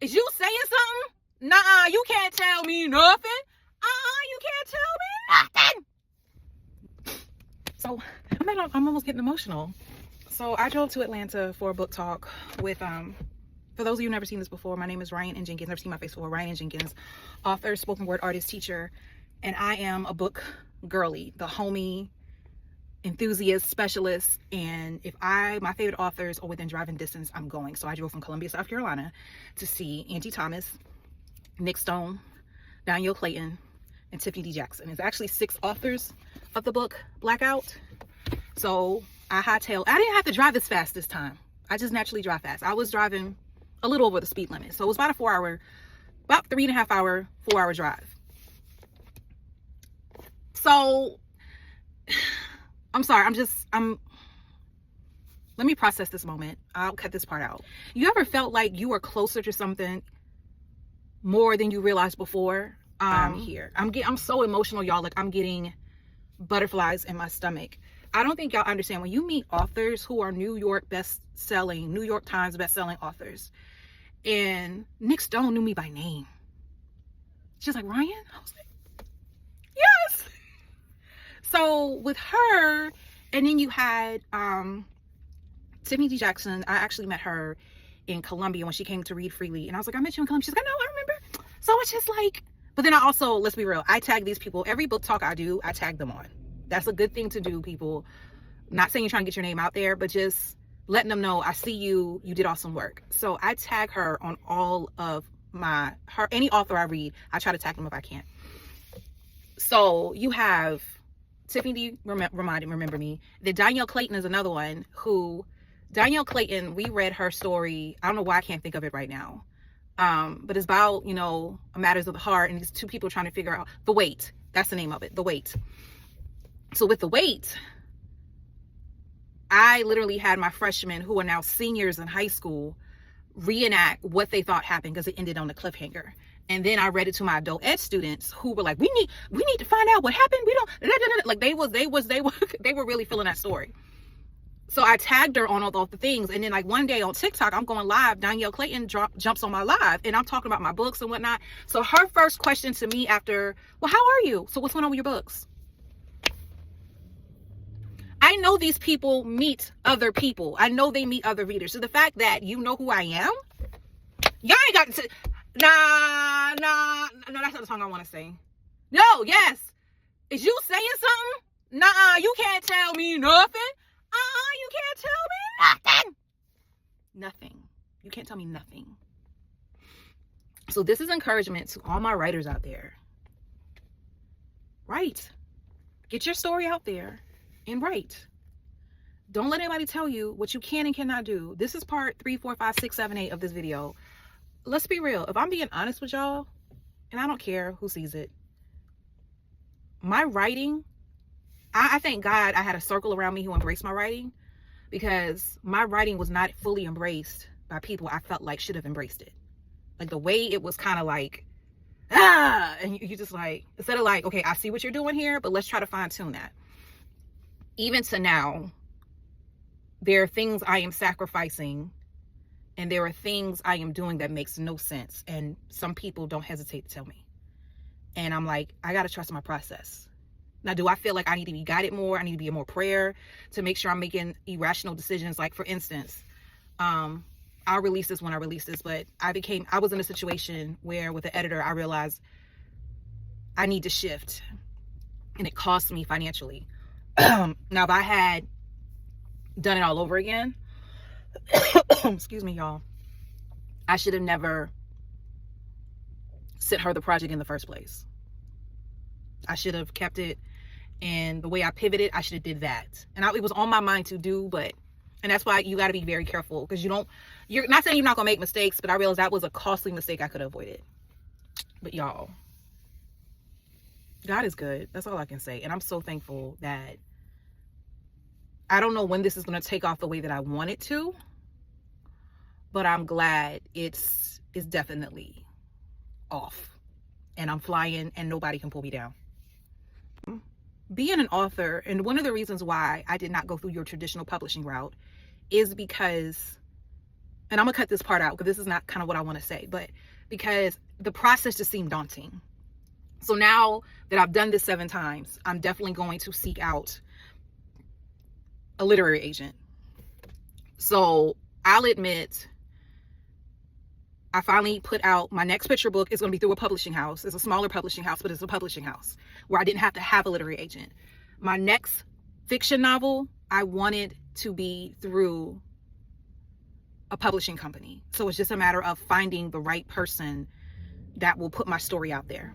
Is you saying something? Nah, you can't tell me nothing. You can't tell me nothing. So I'm almost getting emotional. So I drove to Atlanta for a book talk with for those of you who've never seen this before, my name is Ryan N. Jenkins. Never seen my face before. Ryan N. Jenkins, author, spoken word artist, teacher, and I am a book girly, the homie, enthusiast, specialist. And if my favorite authors are within driving distance, I'm going. So I drove from Columbia, South Carolina to see Angie Thomas, Nick Stone, Danielle Clayton, and Tiffany D. Jackson. There's actually 6 authors of the book Blackout. So I hightailed. I didn't have to drive as fast this time. I just naturally drive fast. I was driving a little over the speed limit. So it was about about 3.5 hour, 4-hour drive. So I'm sorry. Let me process this moment. I'll cut this part out. You ever felt like you were closer to something more than you realized before? Here. I'm so emotional, y'all. Like, I'm getting butterflies in my stomach. I don't think y'all understand when you meet authors who are New York Times best-selling authors. And Nick Stone knew me by name. She's like, Ryan? I was like, yes. So with her, and then you had Tiffany D. Jackson. I actually met her in Columbia when she came to Read Freely. And I was like, I met you in Columbia. She's like, I know, I remember. So it's just like, but then I also, let's be real, I tag these people. Every book talk I do, I tag them on. That's a good thing to do, people. Not saying you're trying to get your name out there, but just letting them know, I see you did awesome work. So I tag her on all of any author I read, I try to tag them if I can. So you have Tiffany remember me. The Danielle Clayton is another one Danielle Clayton, we read her story. I don't know why I can't think of it right now. But it's about, matters of the heart, and these 2 people trying to figure out The Wait. That's the name of it, The Wait. So with The Wait, I literally had my freshmen who are now seniors in high school reenact what they thought happened because it ended on a cliffhanger. And then I read it to my adult ed students who were like, we need to find out what happened. We don't like they were really feeling that story. So I tagged her on all the things. And then like one day on TikTok, I'm going live. Danielle Clayton jumps on my live and I'm talking about my books and whatnot. So her first question to me after, well, how are you? So what's going on with your books? I know these people meet other people. I know they meet other readers. So the fact that you know who I am, y'all ain't got to, no, that's not the song I want to sing. No, yes. Is you saying something? Nah, you can't tell me nothing. You can't tell me nothing. Nothing. You can't tell me nothing. So this is encouragement to all my writers out there. Write. Get your story out there and write. Don't let anybody tell you what you can and cannot do. This is part 3, 4, 5, 6, 7, 8 of this video. Let's be real. If I'm being honest with y'all, and I don't care who sees it, my writing, I thank God I had a circle around me who embraced my writing, because my writing was not fully embraced by people I felt like should have embraced it. Like the way it was kind of like, and you just like, instead of like, okay, I see what you're doing here, but let's try to fine tune that. Even to now, there are things I am sacrificing and there are things I am doing that makes no sense. And some people don't hesitate to tell me. And I'm like, I got to trust my process. Now, do I feel like I need to be guided more? I need to be in more prayer to make sure I'm making irrational decisions. Like, for instance, I'll release this when I release this, but I was in a situation where with the editor, I realized I need to shift and it cost me financially. Now, if I had done it all over again, excuse me, y'all, I should have never sent her the project in the first place. I should have kept it, and the way I pivoted, I should have did that. And it was on my mind to do, and that's why you got to be very careful, because you're not saying you're not gonna make mistakes, but I realized that was a costly mistake I could have avoided. But y'all, God is good. That's all I can say. And I'm so thankful that I don't know when this is going to take off the way that I want it to, but I'm glad it's definitely off and I'm flying and nobody can pull me down. Being an author, and one of the reasons why I did not go through your traditional publishing route is because and I'm gonna cut this part out because this is not kind of what I want to say, but because the process just seemed daunting. So now that I've done this 7 times, I'm definitely going to seek out a literary agent. So I'll admit, I finally put out my next picture book. Is going to be through a publishing house. It's a smaller publishing house, but it's a publishing house where I didn't have to have a literary agent. My next fiction novel, I wanted to be through a publishing company. So it's just a matter of finding the right person that will put my story out there.